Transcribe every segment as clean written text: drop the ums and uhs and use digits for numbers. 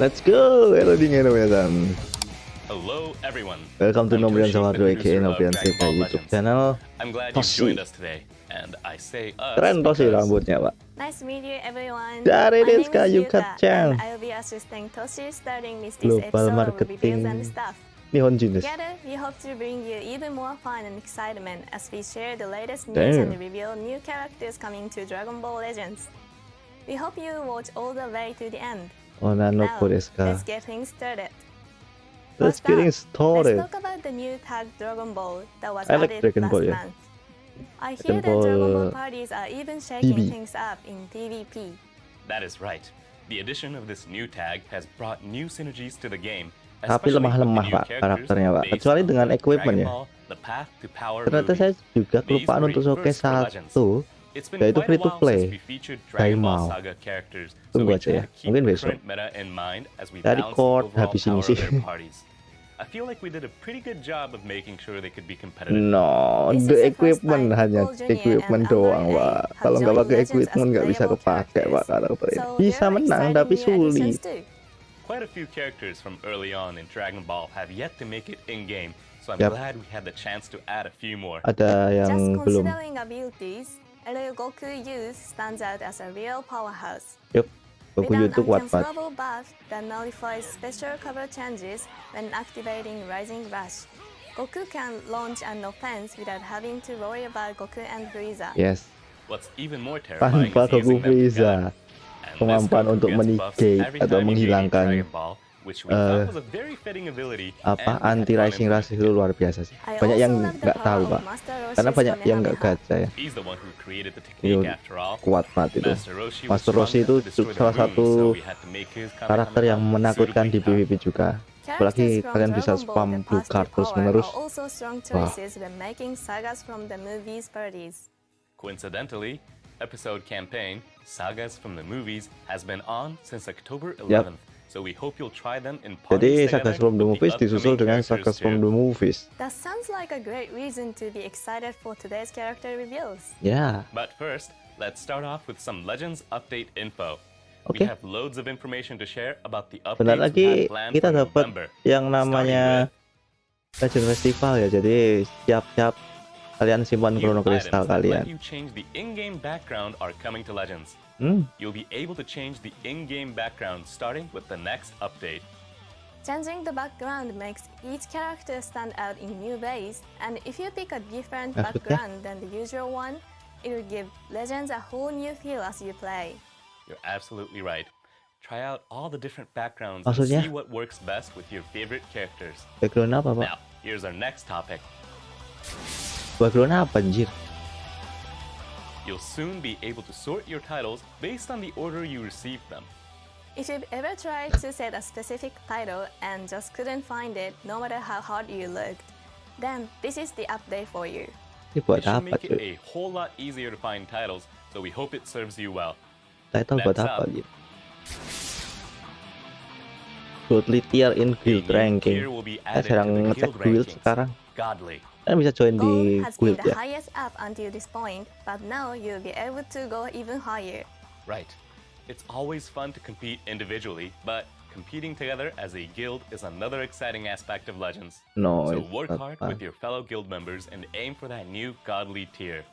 Let's go. Hello dingin Nobrian. Hello everyone. Welcome to Nobrian Sawadu aka producer of Nobrian Dragonball Sega YouTube Legends. channel. I'm glad you Toshi. joined us today, and I say us Keren Toshi because rambutnya, Pak. Nice to meet you, everyone. Dari My name Deska is Yuka Yuka, Chan. and I'll be assisting Toshi starting this Global episode of marketing. reviews and stuff. Nihon Junis. Together, we hope to bring you even more fun and excitement as we share the latest news Damn. and reveal new characters coming to Dragon Ball Legends. We hope you watch all the way to the end. Onano Now, desu ka? let's get things started. Let's First getting up, started. Let's talk about the new tag Dragon Ball that was I like added Dragon last Ball, yeah. month. I Dragon hear that Dragon Ball, Ball parties are even shaking TV. things up in PvP. that is right. The addition of this new tag has brought new synergies to the game. Tapi especially with the lemah-lemah, new Pak, characters karakternya, Pak. based Kecuali on dengan the equipment, ya. Dragon Ball, the Path to Power Ternyata movie. saya juga These kelupaan were untuk a showcase first for Legends. satu, It's been yaitu quite free a to while play. since we featured Dragon Ball Daimao. Saga characters, so Tunggu we aja try ya, to keep mungkin the besok. current meta in mind as we Dari balance the chord overall habis ini power sih. of their parties. I feel like we did a pretty good job of making sure they could be competitive. No, This the is the first equipment time hanya Paul Jr. equipment and doang, Android Pak. have Kalau nggak joined pakai Legends equipment as nggak bisa playable kepake, Pak, characters. karakter ini. So Bisa there are menang exciting tapi new additions sulit. too. Quite a few characters from early on in Dragon Ball have yet to make it in-game, so I'm Yep. glad we had the chance to add a few more. Ada Just yang belum. considering abilities, Goku youth stands out as a real powerhouse. Yup, With Goku an YouTube kuat banget. uncancelable buff that nullifies special cover changes when activating Rising Rush, Goku can launch an offense without having to worry about Goku and Frieza. Yes, What's even more terrifying tanpa is Goku using them together. Frieza. And Kemampuan this Goku untuk gets buffs menegate every atau time you menghilangkan, engage Dragon Ball, which we thought was a very fitting ability, apa and anti we had rising fun rush itu luar biasa sih. I Banyak also yang love the nggak tahu, power Pak. of Master Karena Roshi's banyak yang nggak Kamehameha. gacha ya. He's the one who created the Itu technique after all. kuat banget itu. Master Roshi was Master strong Roshi enough itu to destroy the salah moon, satu so we had to make his karakter yang Kamehameha menakutkan di suitably PvP juga. Characters Apalagi from kalian bisa Dragon Ball spam that blue pass card their terus power menerus. are also strong Wah. choices when making sagas from the movies parties. Coincidentally, episode campaign Sagas from the Movies has been on since October 11th, so we hope you'll try them in Jadi parties Saga together from the with Movies disusul upcoming dengan characters Saga from too. the Movies. That sounds like a great reason to be excited for today's character reveals. Ya, But first, let's start off with some Legends update info. Oke. We have loads of information to share about the bentar updates we lagi have planned kita for dapat November. yang namanya Legend Festival ya. Jadi siap-siap kalian simpan New Chrono items Crystal that let kalian. you change the in-game background are coming to Legends. You'll be able to change the in-game background starting with the next update. Changing the background makes each character stand out in new ways, and if you pick a different Maksudnya? background than the usual one, it will give Legends a whole new feel as you play. You're absolutely right. Try out all the different backgrounds Maksudnya? and see what works best with your favorite characters. Background apa, Pak? Now, here's our next topic. Background apa anjir? You'll soon be able to sort your titles based on the order you received them. If you've ever tried to set a specific title and just couldn't find it, no matter how hard you looked, then this is the update for you. Ini buat It should apa make it cuy? a whole lot easier to find titles, so we hope it serves you well. Title buat Next apa up. anjir? Godly tier in A guild new ranking. tier will be Saya added sedang to the ngecek guild guild rankings. sekarang. Godly. Kalian bisa join di Gold has been guild the ya. highest up until this point, but now you'll be able to go even higher. Right. It's always fun to compete individually, but competing together as a guild is another exciting aspect of Legends. No, So it's work not hard fun. with your fellow guild members and aim for that new godly tier.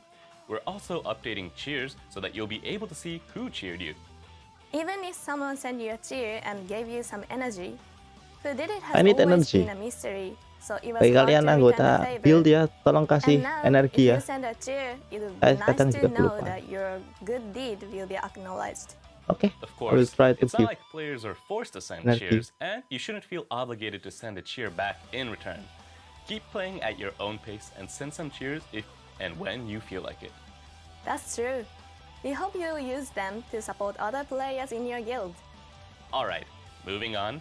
We're also updating cheers so that you'll be able to see who cheered you. Even if someone sent you a cheer and gave you some energy, who did it has I need always energy. been a mystery. So it was Bagi hard kalian to anggota return the favor. guild ya, tolong kasih And now, energi if ya. you send a cheer, it would Saya be nice kadang to juga know kelupaan. that your good deed will be acknowledged. Oke, Of I will course, try to it's not give. like players are forced to send Energy. cheers, and you shouldn't feel obligated to send a cheer back in return. Keep playing at your own pace and send some cheers if and when you feel like it. That's true. We hope you'll use them to support other players in your guild. Alright, moving on.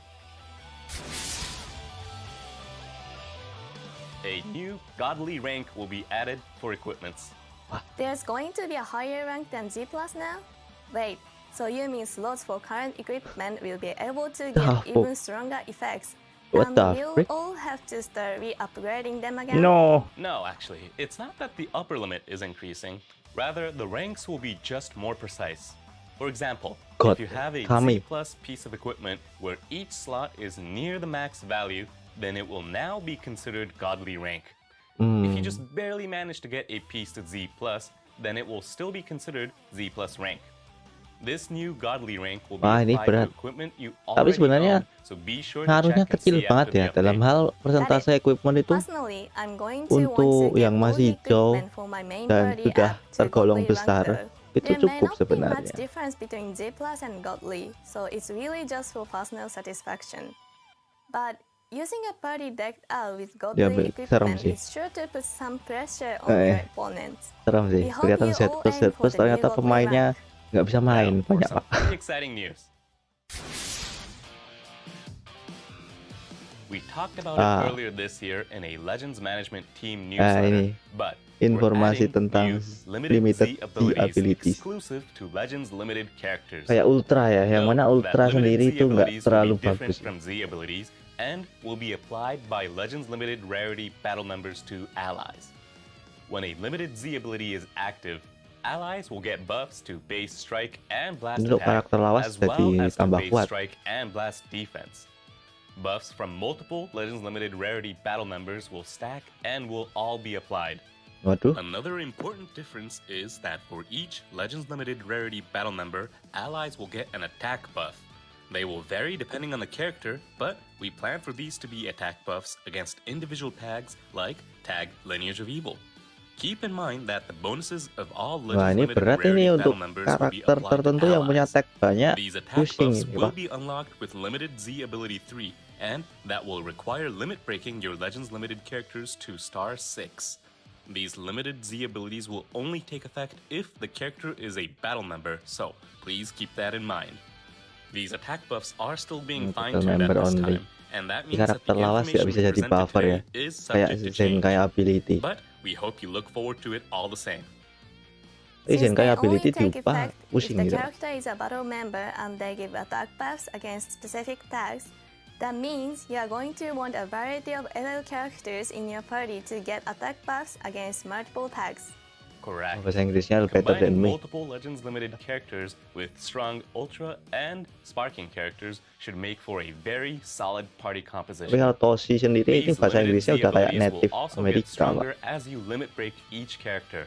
A new godly rank will be added for equipments. There's going to be a higher rank than G+ now? Wait, so you mean slots for current equipment will be able to The get fuck? even stronger effects? What the We'll frick? all have to start re-upgrading them again? No, No, actually, it's not that the upper limit is increasing. Rather, the ranks will be just more precise. For example, God, If you have a Kami. Z+ piece of equipment where each slot is near the max value, then it will now be considered godly rank. If you just barely manage to get a piece to Z+, then it will still be considered Z+ rank. This new godly rank will be Wah, ini applied berat. to equipment you Tapi already sebenarnya own, so be sure to ngaruhnya check and kecil see banget after ya the dalam update. hal persentase equipment itu Personally, I'm going to once untuk again yang all masih the hijau equipment for my main dan party sudah app to tergolong godly rank besar though. itu There may cukup not be much sebenarnya. difference between Z+ and godly, so it's really just for personal satisfaction. But using a party decked out with Ya, godly serem equipment sih. is sure to put some pressure on your opponents. Serem sih. We hope Kelihatan you all aim Z+, for the ternyata new godly pemainnya nggak bisa main Now, for banyak some pak. pretty exciting news. We talked about it earlier this year in a Legends Management Team newsletter, ini but informasi we're adding tentang new limited limited Z abilities abilities. exclusive to Legends limited characters. Kayak Ultra ya, yang mana Note that Ultra limited sendiri Z itu nggak abilities will terlalu be different bagus. from Z abilities and will be applied by Legends limited rarity battle members to allies. When a limited Z ability is active, allies will get buffs to base strike and blast Untuk attack, karakter lawas as well jadi as to tambah base kuat. strike and blast defense. Buffs from multiple Legends Limited Rarity battle members will stack and will all be applied. Waduh, Another important difference is that for each Legends Limited Rarity battle member, allies will get an attack buff. They will vary depending on the character, but we plan for these to be attack buffs against individual tags like tag Lineage of Evil. Keep in mind that the bonuses of all wah Legends ini Limited berat Rarity ini untuk battle members will be karakter applied to tertentu yang punya allies. tag banyak, These attack pusing buffs ini will pak. be unlocked with limited Z ability 3, and that will require limit breaking your Legends limited characters to star 6. These limited Z abilities will only take effect if the character is a battle member, so please keep that in mind. These attack buffs are still being fine-tuned at member this only. time, and that Di means that karakter the lawas nggak information bisa we jadi presented buffer ya, today is kayak subject to Zen change. kayak ability. But we hope you look forward to it all the same. Zen Since they kayak only ability take diubah effect if pusing the gitu. character is a battle member and they give attack buffs against specific tags, that means you are going to want a variety of LL characters in your party to get attack buffs against multiple tags. Correct. Bahasa Inggrisnya better than Combining me. multiple Legends Limited characters with strong Ultra and Sparking characters should make for a very solid party Tapi composition. kalau Toshi sendiri ini These bahasa limited Inggrisnya Z udah kayak abilities will native also get Amerika pak. stronger as you limit break each character.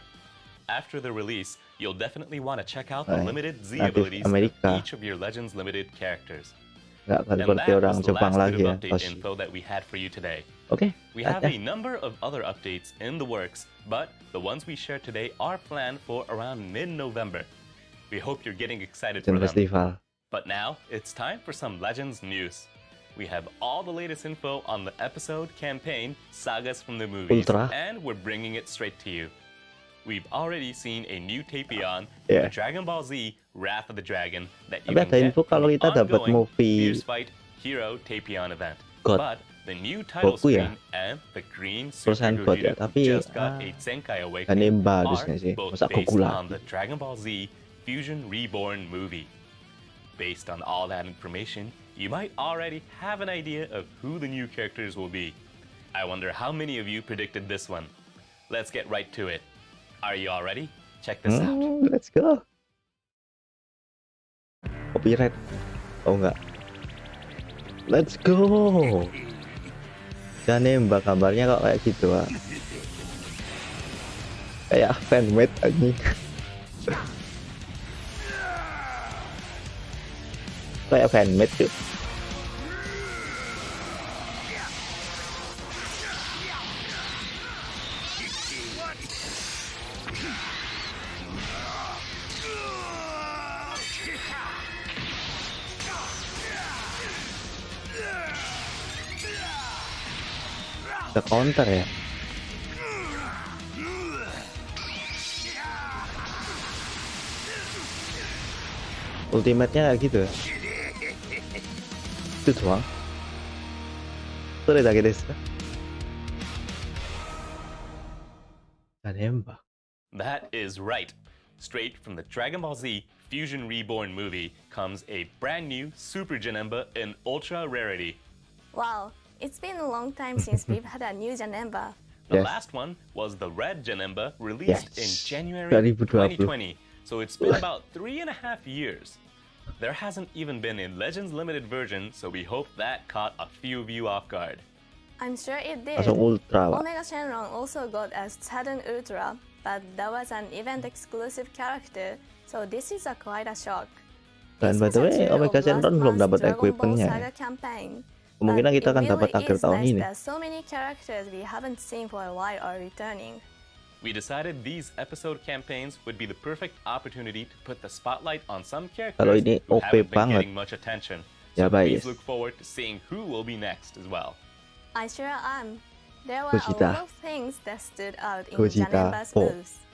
After the release, you'll definitely want to check out the limited Z native abilities Amerika. of each of your Legends Limited characters. Nggak And seperti that orang was the Jepang last lagi bit ya of update Toshi. info that we had for you today. Oke, We have a number of other updates in the works, but the ones we shared today are planned for around mid-November. We hope you're getting excited for Zen them. Festival. But now, it's time for some Legends news. We have all the latest info on the episode, campaign, sagas from the movies, Ultra. and we're bringing it straight to you. We've already seen a new Tapion, Yeah. the Dragon Ball Z Wrath of the Dragon, that you Tapi can ada get info from kalau the kita dapat ongoing movie Fierce Fight Hero Tapion event. God. But the new title Goku ya? screen and the green Super Perusahaan God ya, Gogeta tapi just got a Zenkai Awakening Janemba are harusnya sih. both Masa based Goku on lagi. the Dragon Ball Z Fusion Reborn movie. Based on all that information, you might already have an idea of who the new characters will be. I wonder how many of you predicted this one. Let's get right to it. Are you all ready? Check this out. Let's go. Copyright. Oh enggak. Let's go. Janemba kabarnya kok kayak gitu ah. Kayak fanmade anjing. Kayak fanmade tuh. Ada counter ya. Ultimate-nya kayak gitu ya. Itu doang. Sore dake desu ka? Janemba. That is right. Straight from the Dragon Ball Z Fusion Reborn movie comes a brand new Super Janemba in Ultra Rarity. Wow, it's been a long time since we've had a new Janemba. The Yes. last one was the Red Janemba released in Yes. January 2020. 2020. So it's been about 3.5 years. There hasn't even been a Legends Limited version, so we hope that caught a few of you off guard. I'm sure it did. Langsung ultra, Pak. Omega Shenron also got a Sudden Ultra, but that was an event exclusive character, so this is quite a shock. Dan This by was the a way, true Omega of Shenron last belum month's dapat Dragon Ball equipment-nya ya. Saga campaign. Kemungkinan But kita it akan dapat really akhir is tahun nice ini. that so many characters we haven't seen for a while are returning. We decided these episode campaigns would be the perfect opportunity to put the spotlight on some characters Kalau ini who OP haven't been banget. getting much attention. Ya, So please guys. look forward to seeing who will be next as well. I sure am. There were a Gogeta. lot of things that stood out in Gogeta Janemba's 4. moves.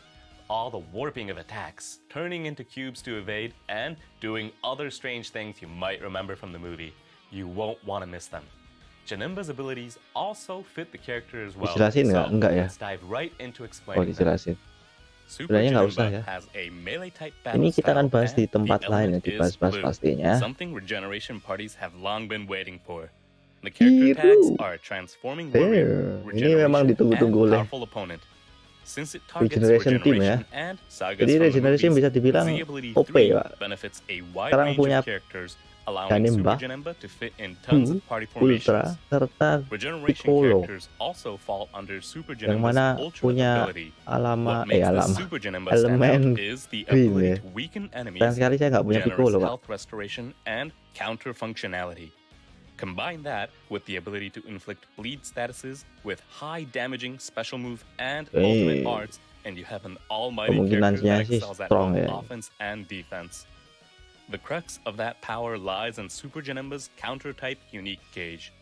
All the warping of attacks, turning into cubes to evade, and doing other strange things you might remember from the movie. You won't want to miss them. Janemba's abilities also fit the character as well. Dijelasin nggak? So Enggak ya? let's dive right into Oh, explaining them. dijelasin. Super Sebenarnya nggak usah Janemba ya. has a melee type Ini battle kita akan style, bahas di and tempat the lain ya, element is dibahas-bahas blue, pastinya. something regeneration parties have long been waiting for. The character Biru. tags are transforming warrior, Ini memang regeneration, ditunggu-tunggu and oleh powerful opponent. Since it targets Regeneration Team ya. regeneration and sagas Jadi from the Regeneration movies, bisa dibilang Z ability OP 3 Pak. benefits a wide Sekarang range punya of characters, allowing Janemba, Super Janemba to fit in tons of party Ultra, formations. serta Regeneration Piccolo. characters also fall under Super Yang Janemba's mana ultra punya ability. alama What makes the alama Super Janemba stand elemen out is the green ability ya. to weaken enemies, Sayang sekali saya nggak punya generous Piccolo, Pak. health restoration, and counter functionality. Combine that with the ability to inflict bleed statuses with high damaging special move and ultimate arts, and you have an almighty character Kemungkinannya that sih excels at strong both ya. offense and defense. The crux of that power lies in Super Janemba's counter-type unique gauge.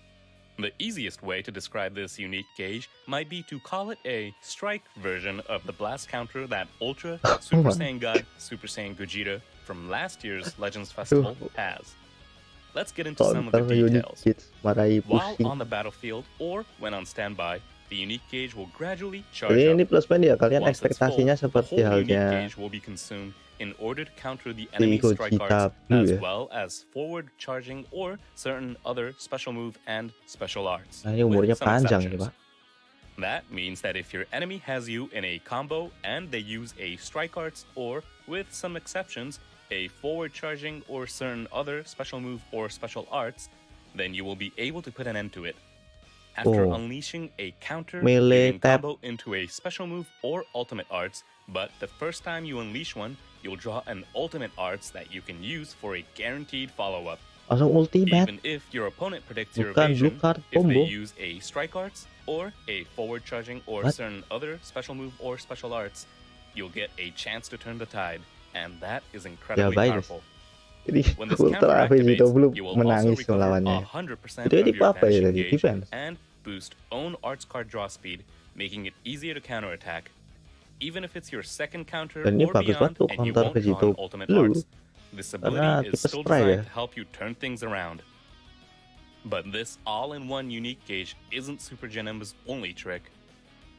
The easiest way to describe this unique gauge might be to call it a strike version of the blast counter that Ultra, Super Saiyan God, Super Saiyan Gogeta from last year's Legends Festival has. Let's get into some of the Counter unit details. kids marahi While pusing. on the battlefield or when on standby, the unique gauge will gradually Jadi charge ini up. plus point ya, kalian Once it's full, ekspektasinya the seperti whole unique halnya gauge will be consumed in order to counter the enemy Gogeta strike arts, Blue as ya. well as forward charging or certain other special move and special arts. Nah, ini with umurnya some panjang nih, exceptions. Pak. That means that if your enemy has you in a combo and they use a strike arts or, with some exceptions, a forward charging or certain other special move or special arts, then you will be able to put an end to it. After Oh. unleashing a counter, Melee you can tap. combo into a special move or ultimate arts, but the first time you unleash one, you'll draw an ultimate arts that you can use for a guaranteed follow-up. Langsung ultimate. Even if your opponent predicts your Bukan blue evasion, card if combo. they use a strike arts or a forward charging or What? certain other special move or special arts, you'll get a chance to turn the tide, and that is incredibly bagus. powerful. Jadi When this ultra counter activates, Vegito Blue you will also menangis recover melawannya. 100% Itu of tipe your apa ya vanishing tadi? gauge Defense? and boost own arts card draw speed, making it easier to counterattack. Even if it's your second counter Dan ini or bagus beyond banget tuh and you counter won't draw Vegito an ultimate Blue. arts, this Karena ability is tipe still spray designed ya. to help you turn things around. But this all-in-one unique gauge isn't Super Janemba's only trick.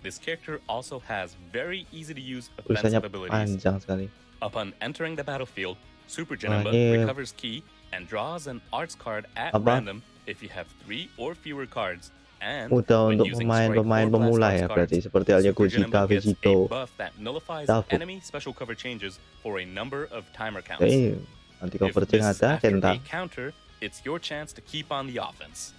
This character also has very easy-to-use Tulisannya offensive abilities. panjang sekali. Upon entering the battlefield, Super Wah, Janemba ini recovers ki and draws an arts card at Apa? random if you have 3 or fewer cards. And Mudah when untuk using strike pemain-pemain or blast pemula arts ya cards, berarti seperti halnya Super Gogeta, Janemba gets Vegito. a buff that nullifies Dafu. enemy special cover changes for a number of timer counts. Jadi nanti If cover this is ada after Kenta. a counter, it's your chance to keep on the offense.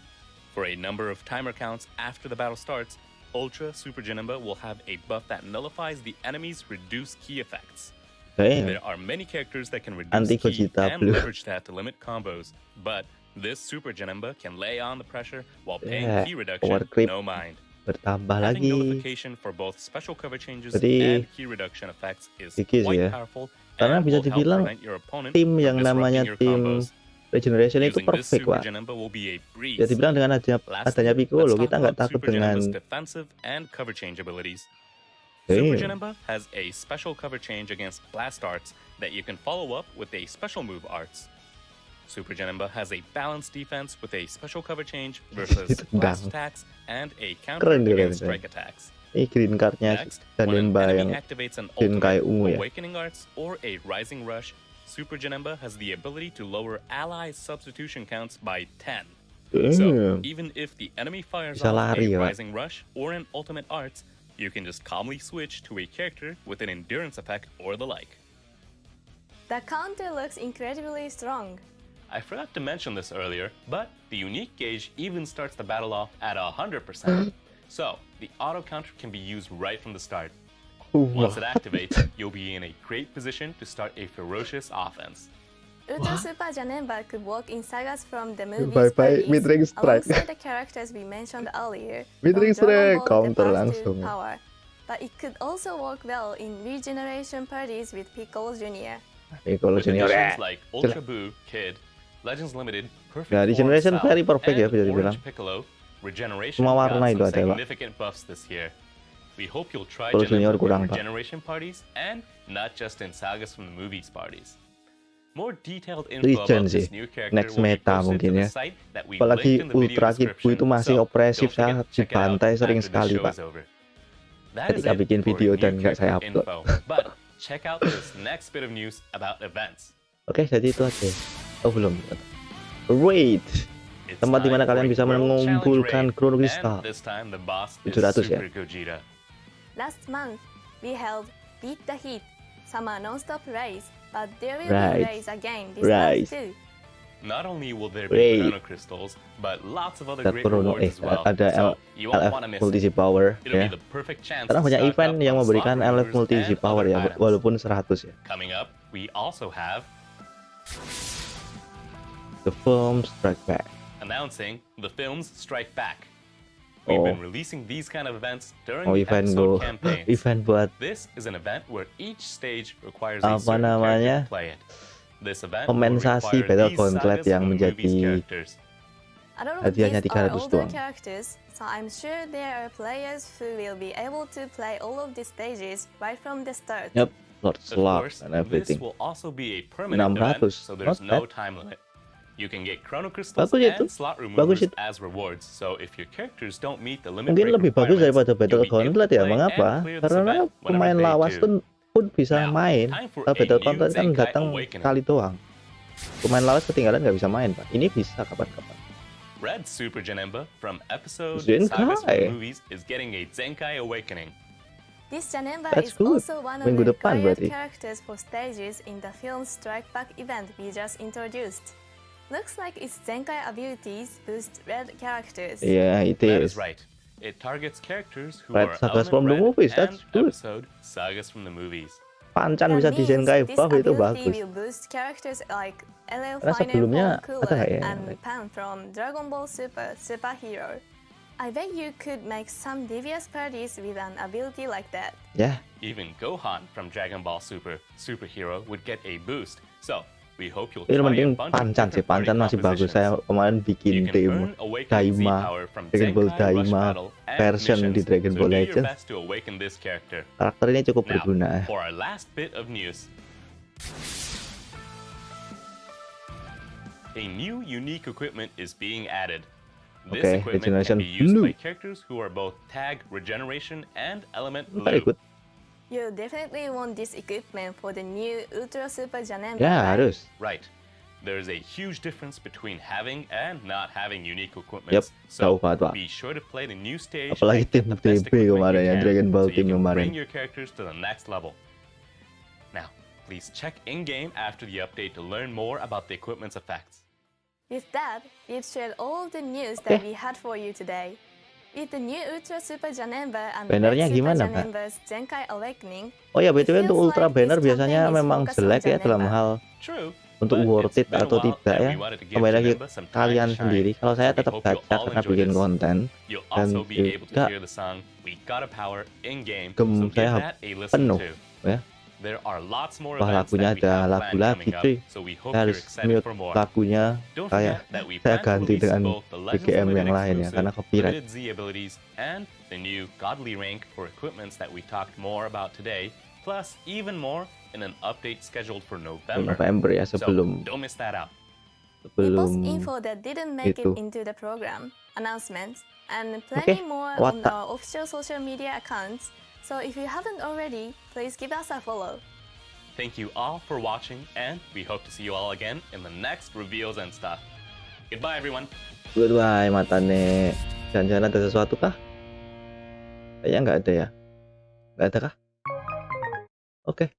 For a number of timer counts after the battle starts, Ultra Super Janemba will have a buff that nullifies the enemy's reduced key effects. There are many characters that can reduce Anti ki Gogeta and Blue. leverage that to limit combos, but this Super Janemba can lay on the pressure while paying Yeah, key power reduction creep. no mind. Bertambah Having lagi. nullification for both special cover changes Jadi, and key reduction effects is Kiki sih quite ya. powerful Karena and bisa will help dibilang prevent your opponent tim from yang namanya disrupting your tim combos. Regeneration itu Using this perfect, Super Pak. Janemba will be a breeze. Ya dibilang dengan adanya Lastly, Piccolo, let's kita talk nggak about takut Super dengan Janemba's defensive and cover change abilities. Super Damn. Janemba has a special cover change against blast arts that you can follow up with a special move arts. Super Janemba has a balanced defense with a special cover change versus Itu blast gang. attacks and a counter Keren dia, against keren. strike attacks. Ini green cardnya Next, when an Janemba enemy yang activates an green ultimate, kayak ungu ya. awakening arts, or a rising rush, Super Janemba has the ability to lower ally substitution counts by 10. So, Damn. even if the enemy fires Bisa off lari a ya, Pak. rising rush or an ultimate arts, you can just calmly switch to a character with an endurance effect or the like. The counter looks incredibly strong. I forgot to mention this earlier, but the unique gauge even starts the battle off at 100%. So, the auto counter can be used right from the start. Once it activates, you'll be in a great position to start a ferocious offense. Ultra Super Janemba could work in sagas from the movies Bye-bye, mid-range strike. alongside the characters we mentioned earlier Mid-range from strike, Dragon Ball with counter the langsung. path to power. But it could also work well in regeneration parties with Piccolo Jr. Piccolo With Junior additions like Ultra Boo, Kid, Legends Limited, Perfect Ya, Form regeneration Cell, very perfect ya, and bisa dibilang. Orange Piccolo, Regeneration Semua got warna some itu ada, Pak. significant buffs this year. We hope you'll try Piccolo Junior Janemba with kurang, Pak. regeneration parties and not just in sagas from the movies parties. More detailed info Regen about this sih. new character Next will be meta posted mungkin to the ya. site that we Apalagi linked in the video Ultra Kid Buu itu description. masih So, opresif, don't forget saya to check it out dibantai sering after this sekali, show Pak. is over. That is Ketika it bikin for video new dan nggak saya character upload. info. But check out this next bit of news about events. Oke, jadi itu aja. Oh, belum. Raid. It's Tempat di mana time for kalian a bisa World mengumpulkan Challenge Chrono Raid, Crystal. and this time the boss is 700 ya? Super Gogeta. Last month, we held Beat the Heat, Summer Non-Stop Race, but there will Right. be race again this Right. month too. Not only will there Raid. be Chrono Crystals, but lots of other Dan great Chrono, rewards as well. ada So you won't LF want to miss Multi it. Power It'll ya. be the perfect chance Karena to banyak stock event up yang on memberikan slot LF removers Multi and Power other ya, items. walaupun 100 ya. Coming up, we also have The Film Strike Back. announcing the film's Strike Back. We've Oh. been releasing these kind of events during Oh, the event episode go. campaigns. Event buat This is an event where each stage requires a Apa certain namanya? character to play it. This event kompensasi will Battle require these Gauntlet sagas yang from the movies menjadi characters. A lot of Hadiahnya these are 300 older doang. characters, so I'm sure there are players who will be able to play all of these stages right from the start. Yep, Lord Of Slug course, and this everything. will also be a permanent 600, event, so there's not no bad. time limit. You can get Chrono Crystals Bagus itu. and slot Bagus removers itu. as rewards, so if your characters don't meet the limit Mungkin break lebih bagus requirements, daripada Battle you'll be able Gauntlet to ya. play Mengapa? and clear this Karena event whenever pemain they lawas do. pun bisa Now, main. time for Kalau a Battle new Gauntlet kan Zenkai datang Awakening. sekali doang. Pemain lawas ketinggalan nggak bisa main, Pak. Ini bisa kapan-kapan. Red Super Janemba from episode Zenkai. Sagas from the movies is getting a Zenkai Awakening. This Janemba That's is good. also one of Minggu the depan required berarti. characters for stages in the film Strike Back event we just introduced. Looks like its Zenkai abilities boost red characters. Iya, itu. That is right. It targets characters who Red are Sagas element from the red movies, and that's good. episode Sagas from the movies. Pancan That bisa means Zenkai this buff itu ability bagus. will boost characters like LL Karena Final sebelumnya Form ada Cooler ya, and like- Pan from Dragonball Superhero. I bet you could make some devious parties with an ability like that. Ya, Even Gohan from Dragon Ball Superhero would get a boost. So, we hope you'll ini try a mending bunch of Pancan sih. different party Pancan masih bagus. Saya compositions. kemarin You bikin can tim earn Awakening Z Daima, power from Dragonball Zenkai, Rush Daima Battle, and version di missions, Dragon so Ball do your Legends. best to awaken this character. Karakter ini cukup Now, berguna. for our last bit of news. A new unique equipment is being added. This Okay, equipment Regeneration can be used Blue. by characters who are both Tag Regeneration and Element Very Blue. good. You'll definitely want this equipment for the new Ultra Super Janemba, Ya, right? harus. Right. There's a huge difference between having and not having unique equipments. Yep, So tahu banget, Pak. be sure to play the new stage Apalagi and get tim the best DB equipment kemarin you ya, can, Dragon Ball so you tim can kemarin. bring your characters to the next level. Now, please check in-game after the update to learn more about the equipment's effects. With that, we've shared all of the news that Okay. we had for you today. With the new Ultra Super Janemba and Bannernya Red Super gimana, Pak? Janemba's Zenkai Awakening, Oh ya, BTW untuk feels Ultra like Banner this biasanya campaign is memang focused on jelek ya dalam Janemba. hal True. untuk but worth it's it been a atau while tidak and ya. we wanted to give Kembali lagi Janemba some time kalian to shine. sendiri. Kalau saya So we tetap hope you'll gacha all karena enjoy bikin this. konten. You'll Dan also be able to juga hear the song We Gotta Power in-game, gem so give saya that a listen penuh too. ya. There are lots more Wah, events lagunya that we ada have lagu planned lagi coming up, cuy. so we hope Saya you're harus excited mute for more. lagunya. Don't Saya forget that we saya plan to ganti release dengan both the Legends PKMN Limited yang lain ya exclusive karena copyright. limited Z abilities and the new godly rank for equipments that we talked more about today, plus even more in an update scheduled for November. November ya, So sebelum don't miss that out. We sebelum post info that didn't make itu. it into the program, announcements, and plenty more on Wata. our official social media accounts. So if you haven't already, please give us a follow. Thank you all for watching, and we hope to see you all again in the next reveals and stuff. Goodbye, everyone. Goodbye matane. Jangan-jangan ada sesuatu kah? Kayaknya nggak ada ya. Nggak ada kah? Oke.